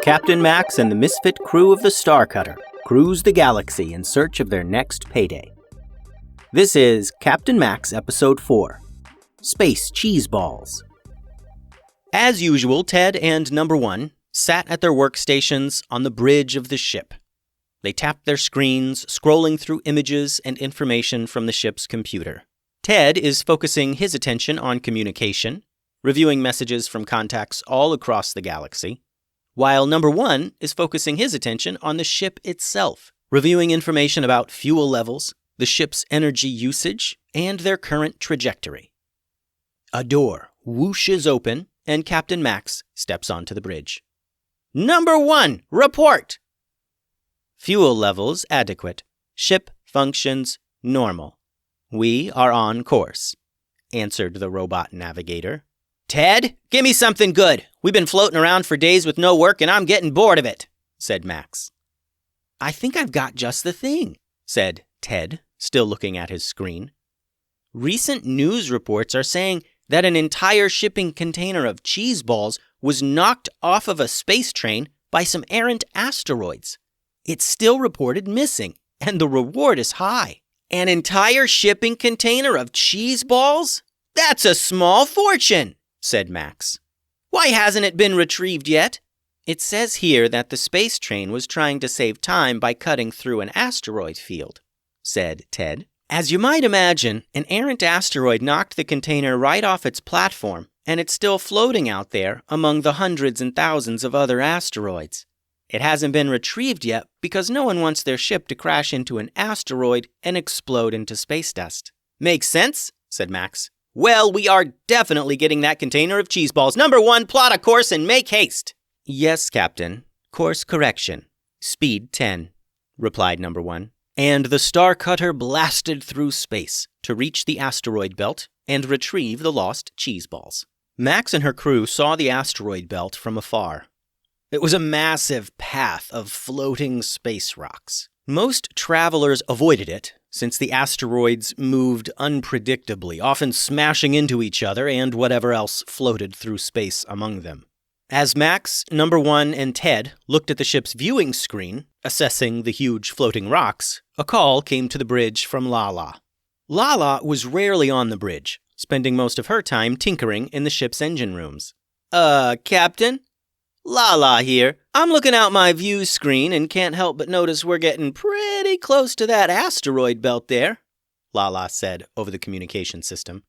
Captain Maxx and the misfit crew of the Starcutter cruise the galaxy in search of their next payday. This is Captain Maxx Episode 4, Space Cheeseballs. As usual, Ted and Number 1 sat at their workstations on the bridge of the ship. They tapped their screens, scrolling through images and information from the ship's computer. Ted is focusing his attention on communication, reviewing messages from contacts all across the galaxy, while Number 1 is focusing his attention on the ship itself, reviewing information about fuel levels, the ship's energy usage, and their current trajectory. A door whooshes open, and Captain Maxx steps onto the bridge. Number 1, report! Fuel levels adequate. Ship functions normal. We are on course, answered the robot navigator. Ted, give me something good. We've been floating around for days with no work and I'm getting bored of it, said Max. I think I've got just the thing, said Ted, still looking at his screen. Recent news reports are saying that an entire shipping container of cheese balls was knocked off of a space train by some errant asteroids. It's still reported missing, and the reward is high. An entire shipping container of cheese balls? That's a small fortune, said Max. Why hasn't it been retrieved yet? It says here that the space train was trying to save time by cutting through an asteroid field, said Ted. As you might imagine, an errant asteroid knocked the container right off its platform, and it's still floating out there among the hundreds and thousands of other asteroids. It hasn't been retrieved yet because no one wants their ship to crash into an asteroid and explode into space dust. Makes sense, said Max. Well, we are definitely getting that container of cheese balls. Number 1, plot a course and make haste. Yes, Captain. Course correction. Speed 10, replied Number 1. And the Starcutter blasted through space to reach the asteroid belt and retrieve the lost cheese balls. Max and her crew saw the asteroid belt from afar. It was a massive path of floating space rocks. Most travelers avoided it, since the asteroids moved unpredictably, often smashing into each other and whatever else floated through space among them. As Max, Number 1, and Ted looked at the ship's viewing screen, assessing the huge floating rocks, a call came to the bridge from Lala. Lala was rarely on the bridge, spending most of her time tinkering in the ship's engine rooms. Captain? Lala here. I'm looking out my view screen and can't help but notice we're getting pretty close to that asteroid belt there, Lala said over the communication system.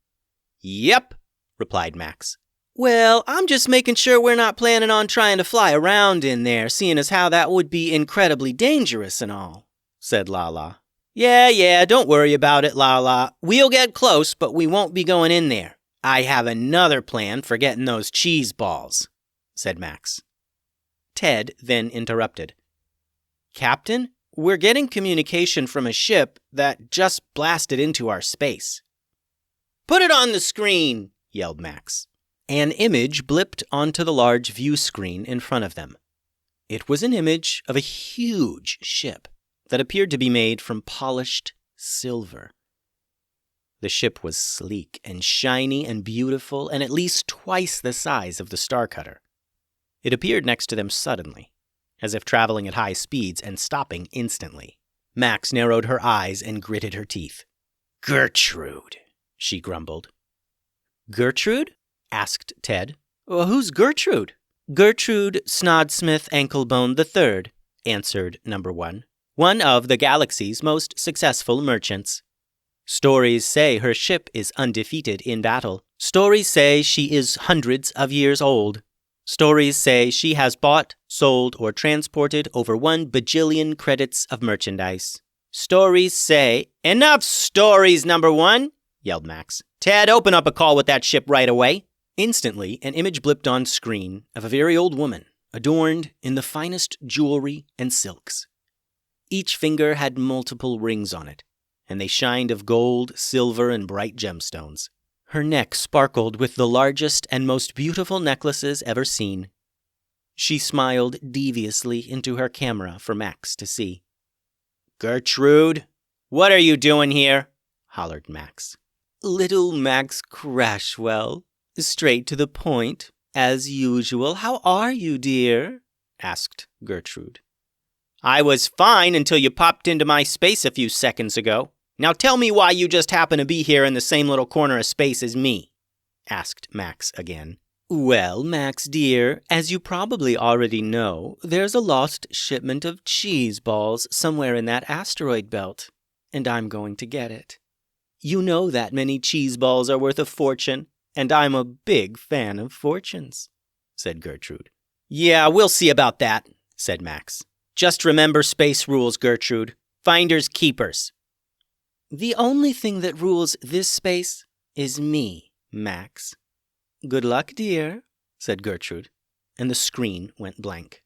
Yep, replied Max. Well, I'm just making sure we're not planning on trying to fly around in there, seeing as how that would be incredibly dangerous and all, said Lala. Yeah, don't worry about it, Lala. We'll get close, but we won't be going in there. I have another plan for getting those cheese balls, said Max. Ted then interrupted. Captain, we're getting communication from a ship that just blasted into our space. Put it on the screen, yelled Max. An image blipped onto the large view screen in front of them. It was an image of a huge ship that appeared to be made from polished silver. The ship was sleek and shiny and beautiful and at least twice the size of the Starcutter. It appeared next to them suddenly, as if traveling at high speeds and stopping instantly. Max narrowed her eyes and gritted her teeth. Gertrude, she grumbled. Gertrude? Asked Ted. Well, who's Gertrude? Gertrude Snodsmith Anklebone III, answered Number 1, one of the galaxy's most successful merchants. Stories say her ship is undefeated in battle. Stories say she is hundreds of years old. Stories say she has bought, sold, or transported over 1 bajillion credits of merchandise. Stories say... Enough stories, Number 1, yelled Max. Ted, open up a call with that ship right away. Instantly, an image blipped on screen of a very old woman, adorned in the finest jewelry and silks. Each finger had multiple rings on it, and they shined of gold, silver, and bright gemstones. Her neck sparkled with the largest and most beautiful necklaces ever seen. She smiled deviously into her camera for Max to see. Gertrude, what are you doing here? Hollered Max. Little Max Crashwell. Straight to the point, as usual. How are you, dear? asked Gertrude. I was fine until you popped into my space a few seconds ago. Now tell me why you just happen to be here in the same little corner of space as me, asked Max again. Well, Max dear, as you probably already know, there's a lost shipment of cheese balls somewhere in that asteroid belt, and I'm going to get it. You know that many cheese balls are worth a fortune, and I'm a big fan of fortunes, said Gertrude. Yeah, we'll see about that, said Max. Just remember space rules, Gertrude. Finders keepers. The only thing that rules this space is me, Max. Good luck, dear, said Gertrude, and the screen went blank.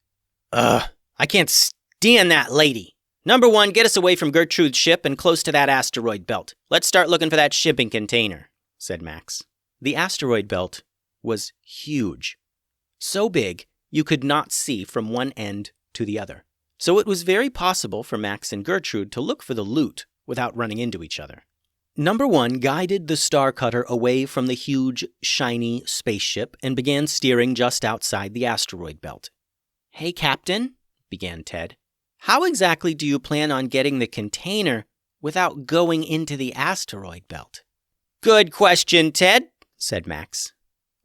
Ugh, I can't stand that lady. Number 1, get us away from Gertrude's ship and close to that asteroid belt. Let's start looking for that shipping container, said Max. The asteroid belt was huge. So big, you could not see from one end to the other. So it was very possible for Max and Gertrude to look for the loot without running into each other. Number 1 guided the star cutter away from the huge, shiny spaceship and began steering just outside the asteroid belt. Hey, Captain, began Ted. How exactly do you plan on getting the container without going into the asteroid belt? Good question, Ted, said Max.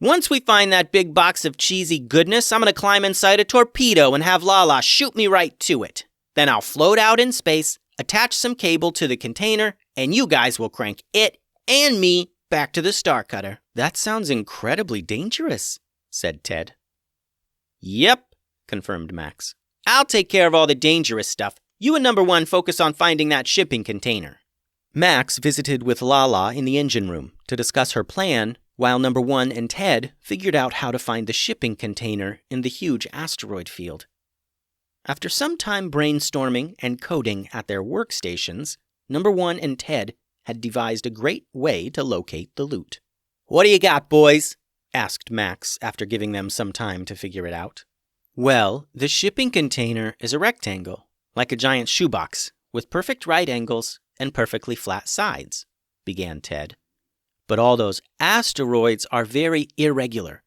Once we find that big box of cheesy goodness, I'm going to climb inside a torpedo and have Lala shoot me right to it. Then I'll float out in space, attach some cable to the container, and you guys will crank it and me back to the star cutter. That sounds incredibly dangerous, said Ted. Yep, confirmed Max. I'll take care of all the dangerous stuff. You and Number 1 focus on finding that shipping container. Max visited with Lala in the engine room to discuss her plan, while Number 1 and Ted figured out how to find the shipping container in the huge asteroid field. After some time brainstorming and coding at their workstations, Number 1 and Ted had devised a great way to locate the loot. What do you got, boys? Asked Max after giving them some time to figure it out. Well, the shipping container is a rectangle, like a giant shoebox, with perfect right angles and perfectly flat sides, began Ted. But all those asteroids are very irregular,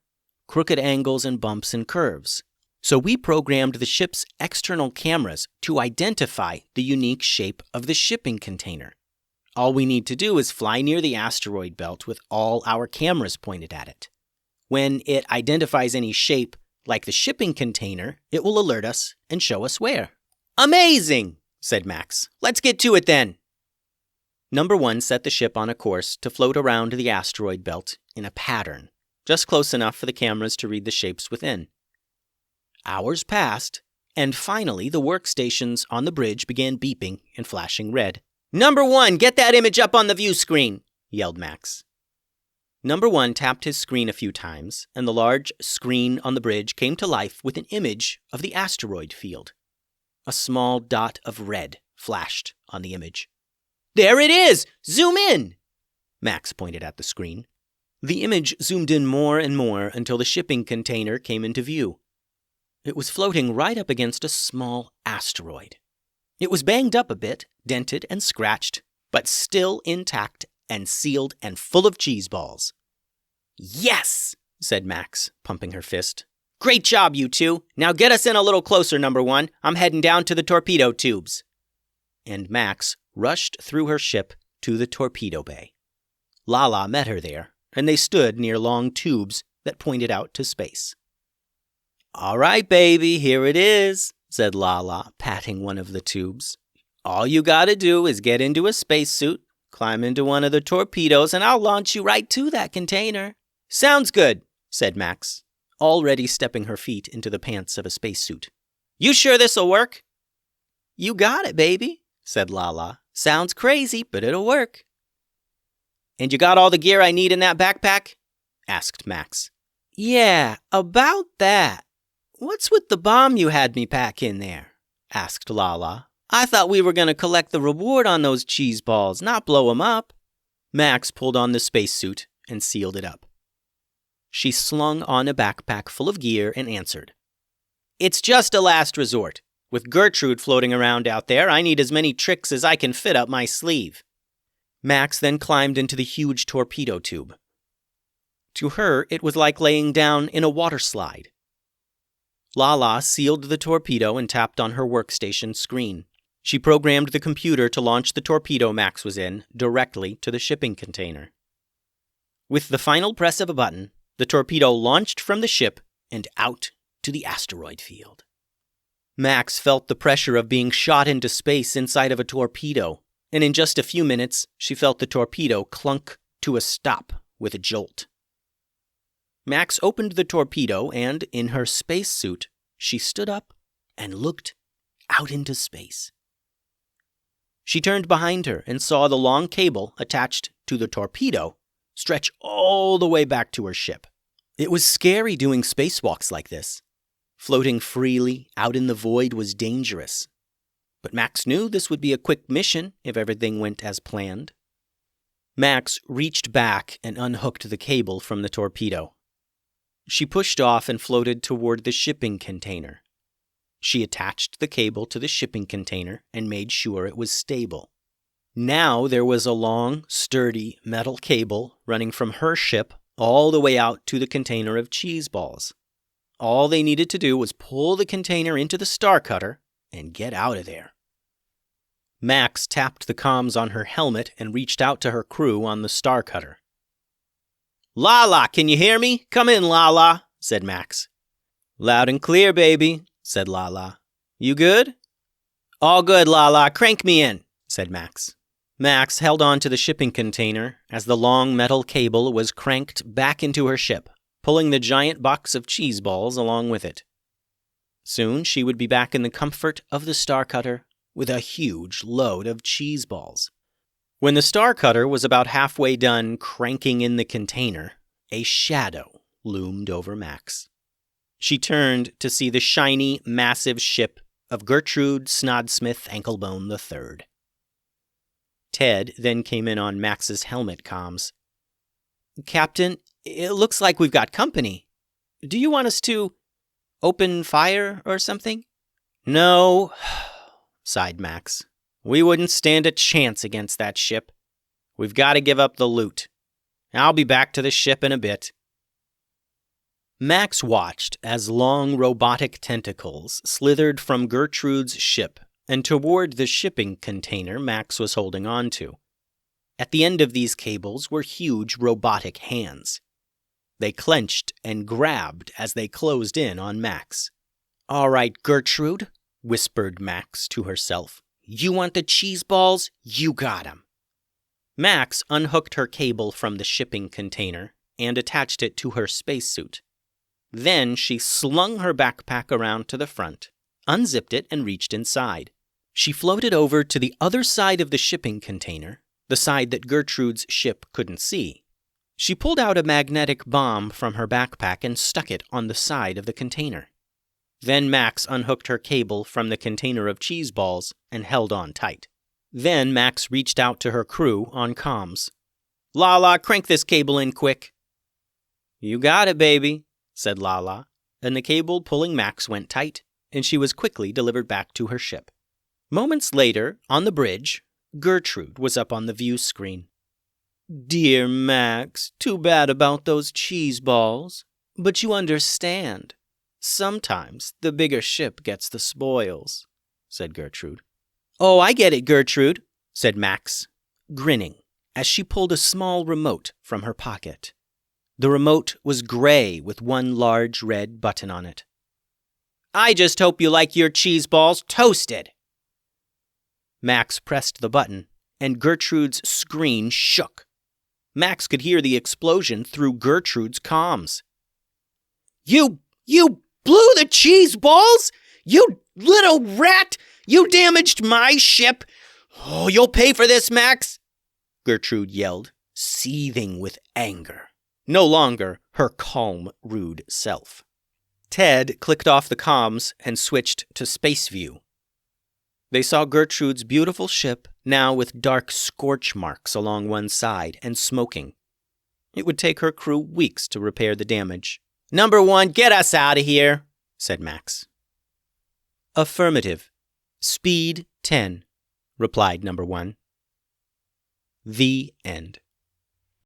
crooked angles and bumps and curves. So we programmed the ship's external cameras to identify the unique shape of the shipping container. All we need to do is fly near the asteroid belt with all our cameras pointed at it. When it identifies any shape, like the shipping container, it will alert us and show us where. Amazing, said Max. Let's get to it then. Number 1 set the ship on a course to float around the asteroid belt in a pattern, just close enough for the cameras to read the shapes within. Hours passed, and finally the workstations on the bridge began beeping and flashing red. Number 1, get that image up on the view screen, yelled Max. Number 1 tapped his screen a few times, and the large screen on the bridge came to life with an image of the asteroid field. A small dot of red flashed on the image. There it is! Zoom in! Max pointed at the screen. The image zoomed in more and more until the shipping container came into view. It was floating right up against a small asteroid. It was banged up a bit, dented and scratched, but still intact and sealed and full of cheese balls. Yes, said Max, pumping her fist. Great job, you two. Now get us in a little closer, Number 1. I'm heading down to the torpedo tubes. And Max rushed through her ship to the torpedo bay. Lala met her there, and they stood near long tubes that pointed out to space. All right, baby, here it is, said Lala, patting one of the tubes. All you gotta do is get into a spacesuit, climb into one of the torpedoes, and I'll launch you right to that container. Sounds good, said Max, already stepping her feet into the pants of a spacesuit. You sure this'll work? You got it, baby, said Lala. Sounds crazy, but it'll work. And you got all the gear I need in that backpack? Asked Max. Yeah, about that. What's with the bomb you had me pack in there? Asked Lala. I thought we were going to collect the reward on those cheese balls, not blow them up. Max pulled on the spacesuit and sealed it up. She slung on a backpack full of gear and answered. It's just a last resort. With Gertrude floating around out there, I need as many tricks as I can fit up my sleeve. Max then climbed into the huge torpedo tube. To her, it was like laying down in a water slide. Lala sealed the torpedo and tapped on her workstation screen. She programmed the computer to launch the torpedo Max was in directly to the shipping container. With the final press of a button, the torpedo launched from the ship and out to the asteroid field. Max felt the pressure of being shot into space inside of a torpedo, and in just a few minutes, she felt the torpedo clunk to a stop with a jolt. Max opened the torpedo and, in her spacesuit, she stood up and looked out into space. She turned behind her and saw the long cable attached to the torpedo stretch all the way back to her ship. It was scary doing spacewalks like this. Floating freely out in the void was dangerous. But Max knew this would be a quick mission if everything went as planned. Max reached back and unhooked the cable from the torpedo. She pushed off and floated toward the shipping container. She attached the cable to the shipping container and made sure it was stable. Now there was a long, sturdy metal cable running from her ship all the way out to the container of cheese balls. All they needed to do was pull the container into the star cutter and get out of there. Max tapped the comms on her helmet and reached out to her crew on the star cutter. "Lala, can you hear me? Come in, Lala," said Max. "Loud and clear, baby," said Lala. "You good?" "All good, Lala. Crank me in," said Max. Max held on to the shipping container as the long metal cable was cranked back into her ship, pulling the giant box of cheese balls along with it. Soon she would be back in the comfort of the star cutter with a huge load of cheese balls. When the star cutter was about halfway done cranking in the container, a shadow loomed over Max. She turned to see the shiny, massive ship of Gertrude Snodsmith Anklebone III. Ted then came in on Max's helmet comms. "Captain, it looks like we've got company. Do you want us to open fire or something?" "No," sighed Max. "We wouldn't stand a chance against that ship. We've got to give up the loot. I'll be back to the ship in a bit." Max watched as long robotic tentacles slithered from Gertrude's ship and toward the shipping container Max was holding on to. At the end of these cables were huge robotic hands. They clenched and grabbed as they closed in on Max. "All right, Gertrude," whispered Max to herself. "You want the cheese balls? You got 'em." Max unhooked her cable from the shipping container and attached it to her spacesuit. Then she slung her backpack around to the front, unzipped it, and reached inside. She floated over to the other side of the shipping container, the side that Gertrude's ship couldn't see. She pulled out a magnetic bomb from her backpack and stuck it on the side of the container. Then Max unhooked her cable from the container of cheese balls and held on tight. Then Max reached out to her crew on comms. "Lala, crank this cable in quick." "You got it, baby," said Lala, and the cable pulling Max went tight, and she was quickly delivered back to her ship. Moments later, on the bridge, Gertrude was up on the view screen. "Dear Max, too bad about those cheese balls. But you understand. Sometimes the bigger ship gets the spoils," said Gertrude. "Oh, I get it, Gertrude," said Max, grinning, as she pulled a small remote from her pocket. The remote was gray with one large red button on it. "I just hope you like your cheese balls toasted." Max pressed the button, and Gertrude's screen shook. Max could hear the explosion through Gertrude's comms. You blew the cheese balls? You little rat! You damaged my ship! Oh, you'll pay for this, Max!" Gertrude yelled, seething with anger. No longer her calm, rude self. Ted clicked off the comms and switched to space view. They saw Gertrude's beautiful ship, now with dark scorch marks along one side and smoking. It would take her crew weeks to repair the damage. "Number 1, get us out of here," said Max. "Affirmative. Speed 10, replied Number 1. The end.